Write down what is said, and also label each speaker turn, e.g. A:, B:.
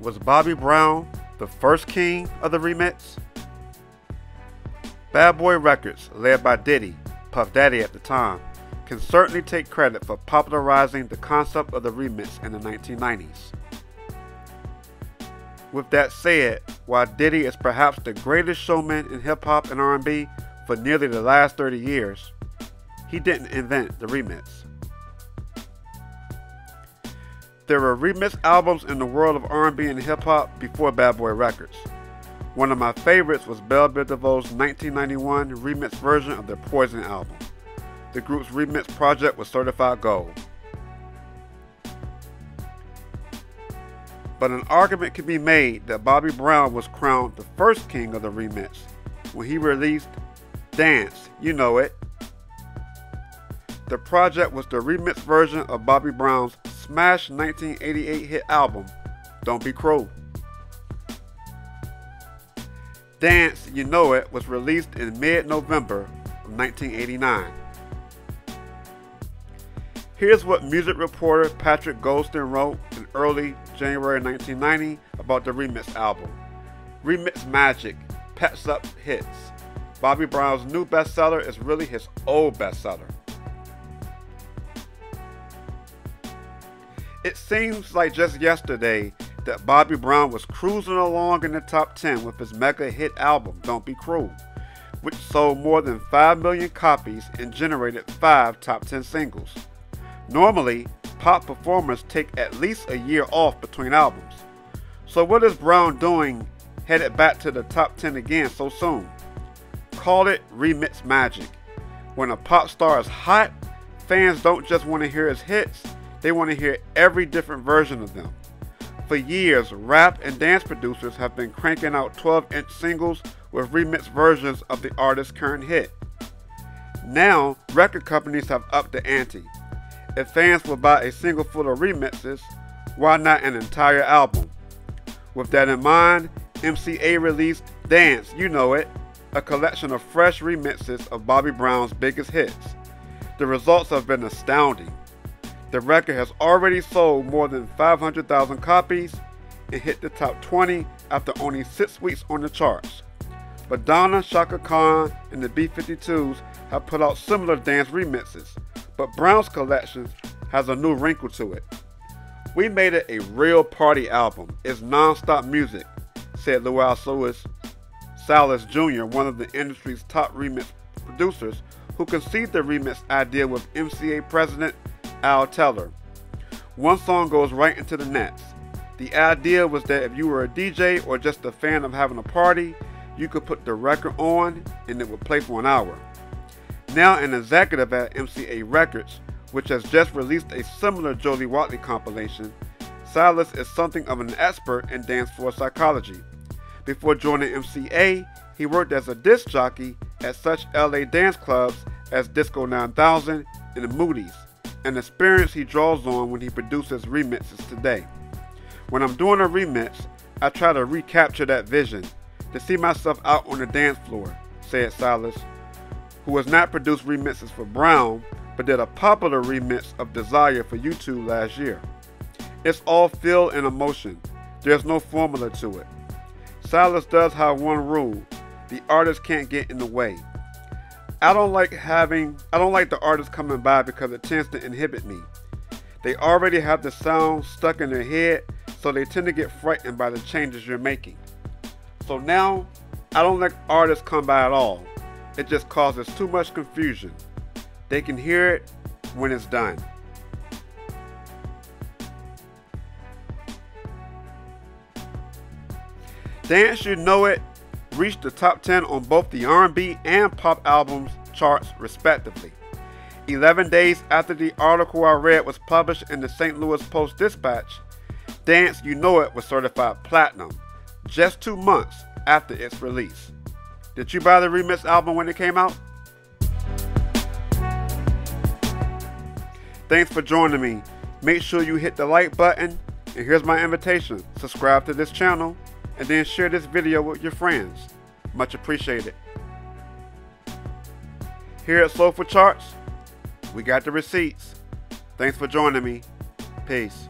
A: Was Bobby Brown the first king of the remix? Bad Boy Records, led by Diddy, Puff Daddy at the time, can certainly take credit for popularizing the concept of the remix in the 1990s. With that said, while Diddy is perhaps the greatest showman in hip-hop and R&B for nearly the last 30 years, he didn't invent the remix. There were remix albums in the world of R&B and hip-hop before Bad Boy Records. One of my favorites was Bell Biv DeVoe's 1991 remix version of their Poison album. The group's remix project was certified gold. But an argument can be made that Bobby Brown was crowned the first king of the remix when he released Dance, You Know It. The project was the remix version of Bobby Brown's smash 1988 hit album, Don't Be Cruel. Dance, You Know It was released in mid-November of 1989. Here's what music reporter Patrick Goldstein wrote in early January 1990 about the remix album. Remix Magic Peps up hits. Bobby Brown's new bestseller is really his old bestseller. It seems like just yesterday that Bobby Brown was cruising along in the top 10 with his mega hit album, Don't Be Cruel, which sold more than 5 million copies and generated 5 top 10 singles. Normally, pop performers take at least a year off between albums. So what is Brown doing headed back to the top 10 again so soon? Call it remix magic. When a pop star is hot, fans don't just want to hear his hits, they want to hear every different version of them. For years, rap and dance producers have been cranking out 12-inch singles with remix versions of the artist's current hit. Now, record companies have upped the ante. If fans will buy a single full of remixes, why not an entire album? With that in mind, MCA released Dance, You Know It, a collection of fresh remixes of Bobby Brown's biggest hits. The results have been astounding. The record has already sold more than 500,000 copies and hit the top 20 after only 6 weeks on the charts. Madonna, Chaka Khan, and the B-52s have put out similar dance remixes, but Brown's collection has a new wrinkle to it. We made it a real party album. It's non-stop music, said Louis Salas Jr., one of the industry's top remix producers, who conceived the remix idea with MCA president Al Teller. One song goes right into the next. The idea was that if you were a DJ or just a fan of having a party, you could put the record on and it would play for an hour. Now an executive at MCA Records, which has just released a similar Jody Watley compilation, Salas is something of an expert in dance floor psychology. Before joining MCA, he worked as a disc jockey at such LA dance clubs as Disco 9000 and the Moody's, an experience he draws on when he produces remixes today. When I'm doing a remix, I try to recapture that vision, to see myself out on the dance floor, said Salas, who has not produced remixes for Brown, but did a popular remix of Desire for U2 last year. It's all feel and emotion. There's no formula to it. Salas does have one rule: the artist can't get in the way. I don't like the artist coming by because it tends to inhibit me. They already have the sound stuck in their head, so they tend to get frightened by the changes you're making. So now, I don't let artists come by at all. It just causes too much confusion. They can hear it when it's done. Dance, You Know It reached the top 10 on both the R&B and pop albums charts respectively. 11 days after the article I read was published in the St. Louis Post-Dispatch, Dance, You Know It was certified platinum, just 2 months after its release. Did you buy the remix album when it came out? Thanks for joining me. Make sure you hit the like button, and here's my invitation: subscribe to this channel and then share this video with your friends. Much appreciated. Here at Soulful Charts, we got the receipts. Thanks for joining me. Peace.